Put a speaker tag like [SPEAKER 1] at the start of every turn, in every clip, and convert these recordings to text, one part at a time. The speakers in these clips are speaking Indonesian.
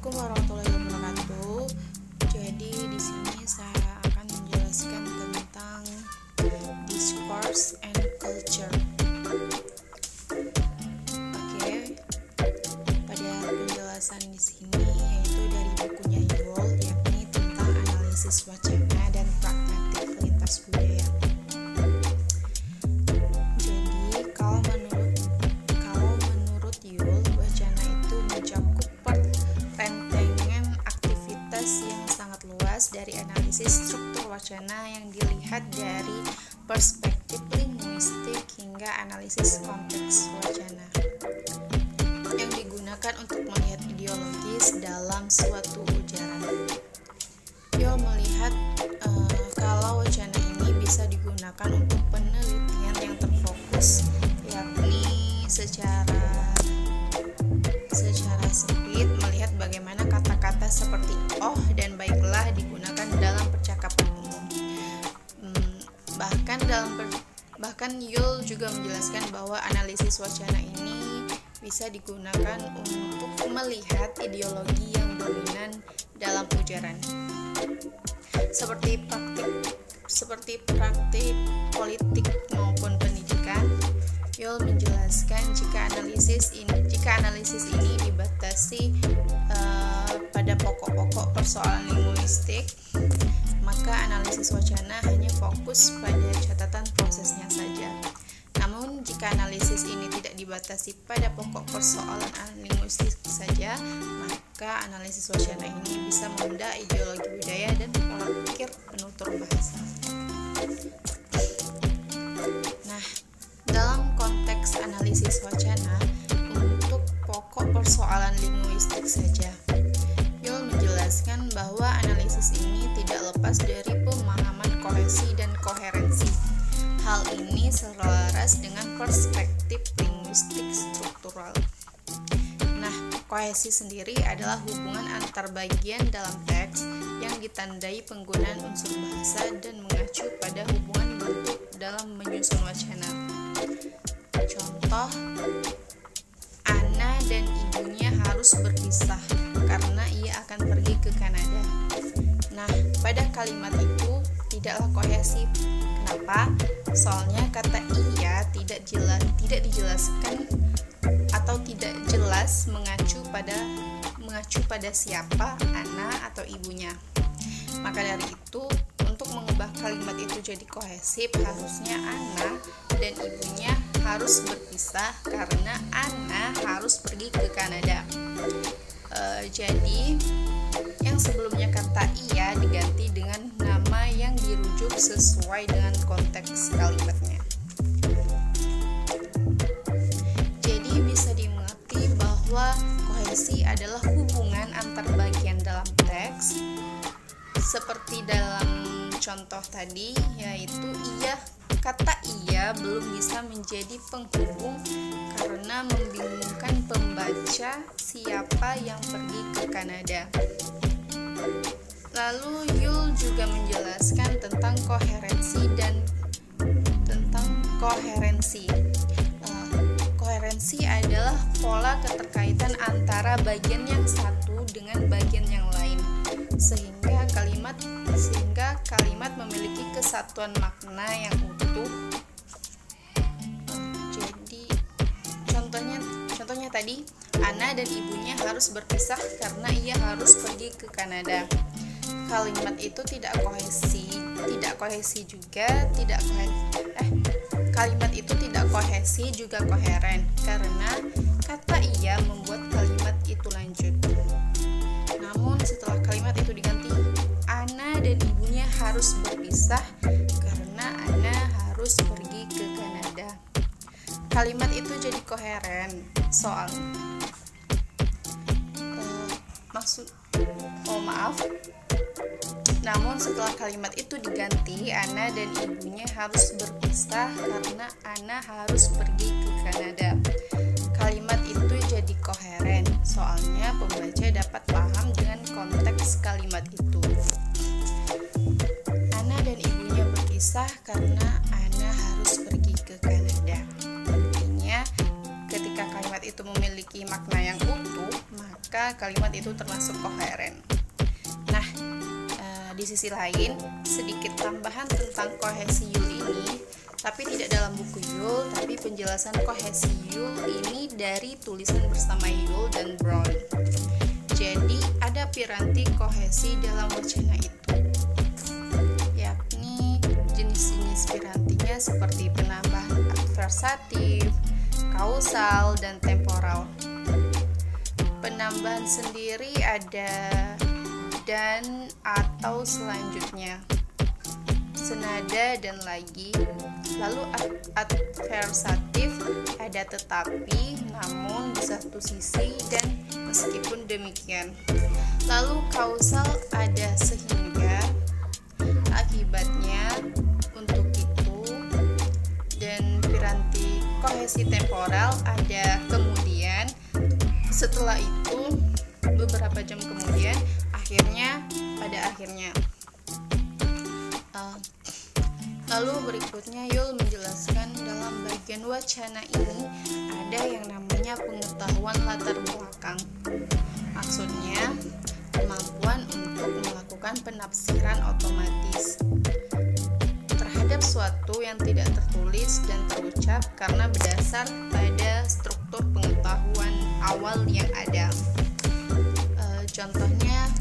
[SPEAKER 1] Assalamualaikum warahmatullahi wabarakatuh. Jadi di sini saya akan menjelaskan tentang discourse and culture. Oke. Pada penjelasan di sini yaitu dari bukunya Yul, yakni tentang analisis wacana dan pragmatik lintas budaya. Jadi kalau menurut Yul, wacana itu mencakup rentengan aktivitas yang sangat luas dari analisis struktur wacana yang dilihat dari perspektif linguistik hingga analisis konteks wacana yang digunakan untuk melihat ideologis dalam suatu ujaran. Yo melihat kalau wacana ini bisa digunakan untuk penelitian yang terfokus, yakni secara sempit melihat bagaimana kata-kata seperti "oh" dan "baiklah" digunakan dalam percakapan umum. Bahkan Yul juga menjelaskan bahwa analisis wacana ini bisa digunakan untuk melihat ideologi yang dominan dalam ujaran. Seperti praktik politik maupun pendidikan. Yul menjelaskan jika analisis ini dibatasi pada pokok-pokok persoalan linguistik, maka analisis wacana hanya fokus pada catatan prosesnya saja. Namun jika analisis ini tidak dibatasi pada pokok persoalan linguistik saja, maka analisis wacana ini bisa membedah ideologi budaya dan pola pikir penutur bahasa. Nah, dalam konteks analisis wacana untuk pokok persoalan linguistik saja, Yul menjelaskan bahwa analisis ini tidak lepas dari pemahaman kohesi dan koherensi. Hal ini selaras dengan perspektif linguistik struktural. Nah, kohesi sendiri adalah hubungan antar bagian dalam teks yang ditandai penggunaan unsur bahasa dan mengacu pada hubungan bentuk dalam menyusun wacana. Contoh, Anna dan ibunya harus berpisah karena ia akan pergi ke Kanada. Nah, pada kalimat itu tidaklah kohesif. Kenapa? Soalnya kata ia tidak dijelaskan atau tidak jelas mengacu pada siapa, Anna atau ibunya. Maka dari itu, untuk mengubah kalimat itu jadi kohesif, harusnya Anna dan ibunya harus berpisah karena Anna harus pergi ke Kanada. Jadi yang sebelumnya kata ia diganti dengan nama yang dirujuk sesuai dengan konteks kalimatnya. Jadi bisa dimengerti bahwa kohesi adalah hubungan antar bagian dalam teks, seperti dalam contoh tadi, yaitu kata ia belum bisa menjadi penghubung karena membingungkan pembaca siapa yang pergi ke Kanada. Lalu Yul juga menjelaskan tentang koherensi dan tentang koherensi. Koherensi adalah pola keterkaitan antara bagian yang satu dengan bagian yang lain, sehingga kalimat memiliki kesatuan makna yang utuh. Jadi contohnya tadi, Anna dan ibunya harus berpisah karena ia harus pergi ke Kanada. Kalimat itu kalimat itu tidak kohesi juga koheren karena kata ia membuat kalimat itu lanjut. Namun setelah kalimat itu diganti, Anna dan ibunya harus berpisah karena Anna harus pergi ke Kanada. Kalimat itu jadi koheren. Namun setelah kalimat itu diganti, Anna dan ibunya harus berpisah karena Anna harus pergi ke Kanada. Kalimat itu jadi koheren, soalnya pembaca dapat paham dengan konteks kalimat itu. Anna dan ibunya berpisah karena Anna harus pergi ke Kanada. Intinya, ketika kalimat itu memiliki makna yang utuh, utuh, maka kalimat itu termasuk koheren. Nah, di sisi lain, sedikit tambahan tentang kohesi Yule ini, tapi tidak dalam buku Yule, tapi penjelasan kohesi Yule ini dari tulisan bersama Yule dan Brown. Jadi, ada piranti kohesi dalam wacana itu, yakni jenis-jenis pirantinya seperti penambahan adversatif, kausal, dan temporal. Penambahan sendiri ada dan, atau, selanjutnya, senada, dan lagi. Lalu adversatif ada tetapi, namun, di satu sisi, dan meskipun demikian. Lalu kausal ada sehingga, akibatnya, untuk itu, dan piranti kohesi temporal ada kemudian. Setelah itu, beberapa jam kemudian, pada akhirnya. Lalu berikutnya Yule menjelaskan dalam bagian wacana ini ada yang namanya pengetahuan latar belakang. Maksudnya, kemampuan untuk melakukan penafsiran otomatis terhadap suatu yang tidak tertulis dan terucap karena berdasar pada struktur pengetahuan awal yang ada. Contohnya,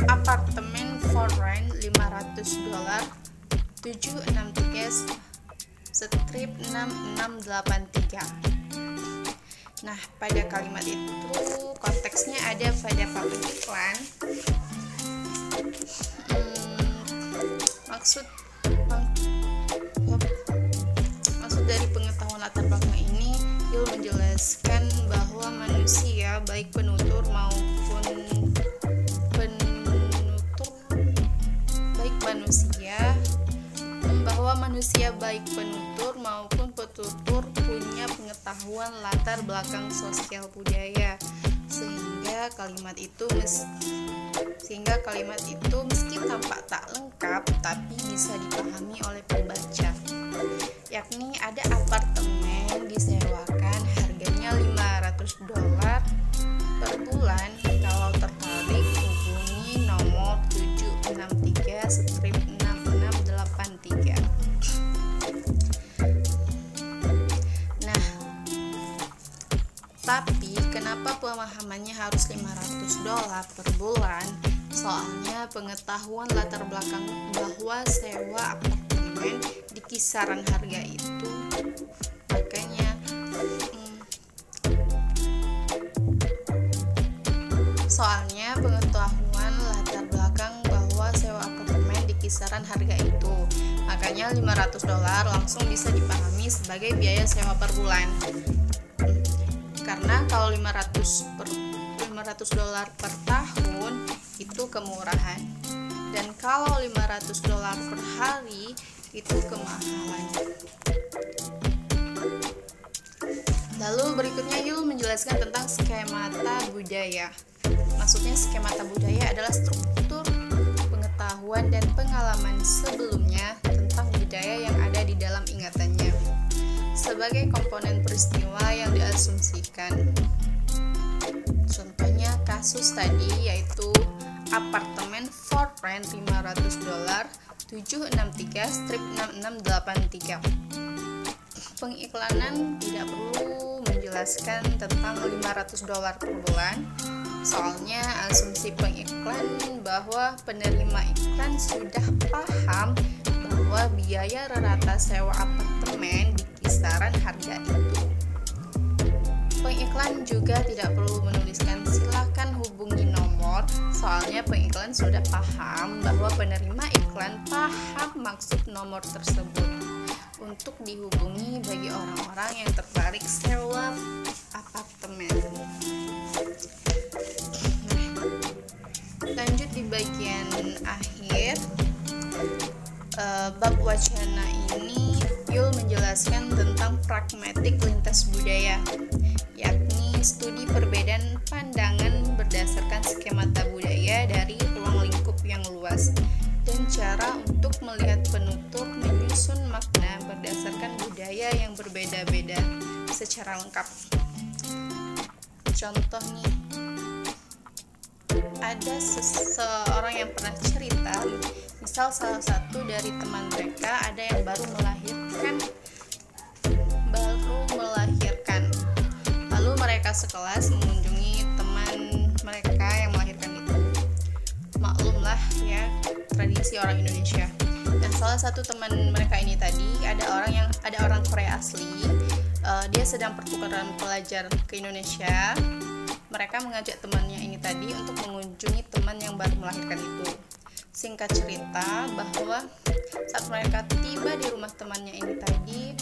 [SPEAKER 1] apartemen for rent $500, 763 strip 6683. Nah, pada kalimat itu konteksnya ada pada public iklan. Maksud dari pengetahuan latar belakang ini, Yule menjelaskan bahwa manusia baik penutur maupun petutur punya pengetahuan latar belakang sosial budaya, sehingga kalimat itu meski tampak tak lengkap tapi bisa dipahami oleh pembaca. Yakni ada apartemen disewakan harganya $500 per bulan. Kalau tertarik hubungi nomor 763 strip 6683. Nah, tapi kenapa pemahamannya harus $500 per bulan? Soalnya pengetahuan latar belakang bahwa sewa apartemen di kisaran harga itu, makanya soalnya pengetahuan latar belakang bahwa sewa apartemen di kisaran harga itu, makanya $500 langsung bisa dipahami sebagai biaya sewa per bulan. Karena kalau $500 per tahun itu kemurahan, dan kalau $500 per hari itu kemahalan. Lalu berikutnya Yule menjelaskan tentang skemata budaya. Maksudnya skemata budaya adalah struktur pengetahuan dan pengalaman sebelumnya tentang budaya yang ada di dalam ingatannya sebagai komponen peristiwa yang diasumsikan. Contohnya kasus tadi yaitu apartemen for rent $500, 763 strip 6683. Pengiklanan tidak perlu menjelaskan tentang $500 per bulan, soalnya asumsi pengiklan bahwa penerima iklan sudah paham bahwa biaya rata sewa apartemen di kisaran harga itu. Pengiklan juga tidak perlu menuliskan silakan hubungi nomor, soalnya pengiklan sudah paham bahwa penerima iklan paham maksud nomor tersebut untuk dihubungi bagi orang-orang yang tertarik sewa apartemen. Lanjut di bagian akhir bab wacana ini, Yule menjelaskan tentang pragmatik lintas budaya, yakni studi perbedaan pandangan berdasarkan skemata budaya dari ruang lingkup yang luas dan cara untuk melihat penutur menyusun makna berdasarkan budaya yang berbeda-beda secara lengkap. contoh nih, ada seseorang yang pernah cerita, misal salah satu dari teman mereka ada yang baru melahirkan, lalu mereka sekelas mengunjungi teman mereka yang melahirkan itu. Maklumlah ya, tradisi orang Indonesia. Dan salah satu teman mereka ini tadi ada orang Korea asli. Dia sedang pertukaran pelajar ke Indonesia. Mereka mengajak temannya ini tadi untuk mengunjungi teman yang baru melahirkan itu. Singkat cerita, bahwa saat mereka tiba di rumah temannya ini tadi,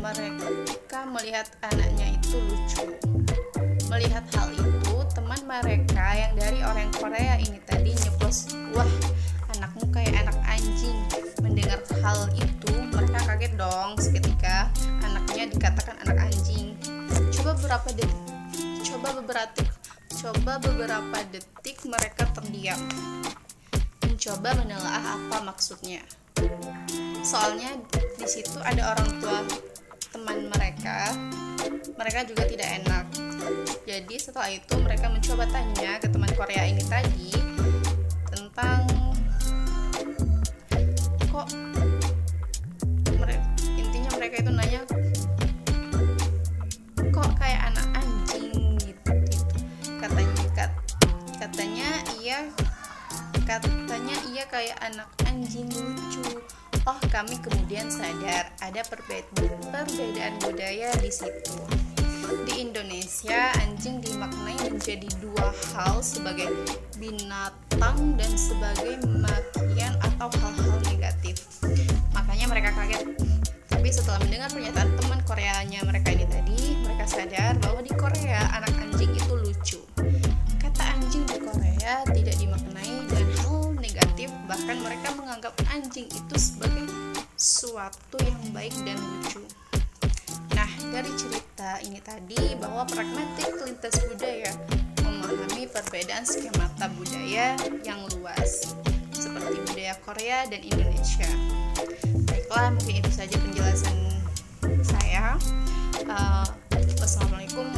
[SPEAKER 1] mereka melihat anaknya itu lucu. Melihat hal itu, teman mereka yang dari orang Korea ini tadi nyeplos, "Wah, anakmu kayak anak anjing." Mendengar hal itu, mereka kaget dong seketika anaknya dikatakan anak anjing. Coba beberapa detik mereka terdiam, mencoba menelaah apa maksudnya. Soalnya di situ ada orang tua teman mereka juga tidak enak. Jadi setelah itu mereka mencoba tanya ke teman Korea ini tadi tentang kok mereka itu nanya kok kayak anak anjing gitu. Katanya iya kayak anak anjing lucu. Oh, kami kemudian sadar ada perbedaan budaya di situ. Di Indonesia, anjing dimaknai menjadi dua hal, sebagai binatang dan sebagai makian atau hal-hal negatif. Makanya mereka kaget. Tapi setelah mendengar pernyataan teman Koreanya mereka ini tadi, mereka sadar bahwa di Korea anak anjing itu lucu. Kata anjing di Korea tidak dimaknai dengan hal negatif, bahkan mereka menganggap anjing itu sebagai suatu yang baik dan lucu. Nah, dari cerita ini tadi bahwa pragmatik lintas budaya memahami perbedaan skemata budaya yang luas seperti budaya Korea dan Indonesia. Baiklah, mungkin itu saja penjelasan saya. Wassalamualaikum